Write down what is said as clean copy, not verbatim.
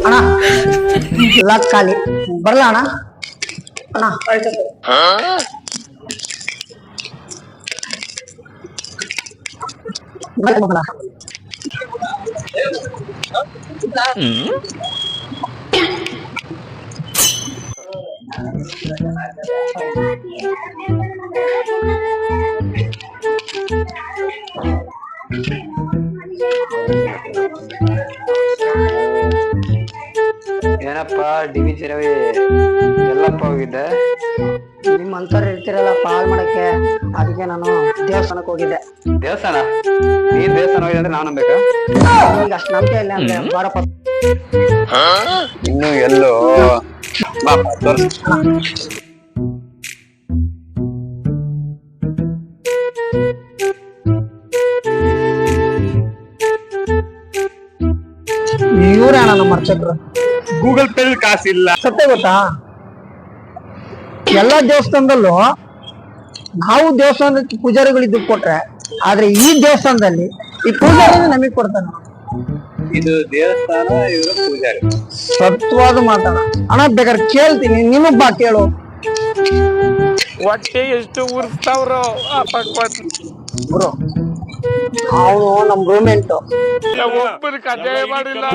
ಅಣ್ಣ ಲಾಕ್ ಖಾಲಿ ಬರಲ್ಲ ಅಣ್ಣ. ಅಣ್ಣ ಏನಪ್ಪ ಡಿವಿ ರವಿ ಎಲ್ಲಪ್ಪ ಹೋಗಿದ್ದೆ? ನಿಮ್ಮಂತವ್ರು ಇರ್ತಿರಲ್ಲ ಪಾಲ್ ಮಾಡಕ್ಕೆ, ಅದಕ್ಕೆ ನಾನು ದೇವಸ್ಥಾನಕ್ಕೆ ಹೋಗಿದ್ದೆ. ದೇವಸ್ಥಾನ? ನೀನ್ ದೇವಸ್ಥಾನ ಹೋಗಿದೆ ಅಂದ್ರೆ ನಾವು ನಂಬೇಕಾ? ನಿಮ್ಗೆ ಅಷ್ಟು ನಂಬಿಕೆ ಇಲ್ಲ ಅಂದ್ರೆ ಬಾರಪ್ಪ. ಇನ್ನು ಎಲ್ಲೋ ಇವ್ರೇ ಅಣ್ಣ ನಮ್ಮ ಅರ್ಚಕರು. ಗೂಗಲ್ ಪೇ ಕಾಸಿಲ್ಲ. ಸತ್ಯ ಗೊತ್ತಾ, ಎಲ್ಲಾ ದೇವಸ್ಥಾನದಲ್ಲೂ ನಾವು ದೇವಸ್ಥಾನಕ್ಕೆ ಪೂಜಾರಿಗಳು ದುಡ್ಡು ಕೊಟ್ರೆ, ಆದ್ರೆ ಈ ದೇವಸ್ಥಾನದಲ್ಲಿ ಈ ಪೂಜಾರಿ ನಮಗ್ ಕೊಡ್ತಾನ. ಇದು ದೇವಸ್ಥಾನ, ಇವರು ಪೂಜಾರಿ. ಸತ್ವಾದ ಮಾತಾಡ ಅಣ್ಣ. ಬೇಕಾದ್ರೆ ಕೇಳ್ತೀನಿ, ನೀನು ಬಾ ಕೇಳು. ಹೊಟ್ಟೆ ಎಷ್ಟು ಉರ್ಸ್ತಾವ್ರೋ ಬ್ರೋ, ಅವನು ನಮ್ ರೂಮೆಂಟು. ಒಬ್ಬರು ಕಥೆ ಮಾಡಿಲ್ಲ.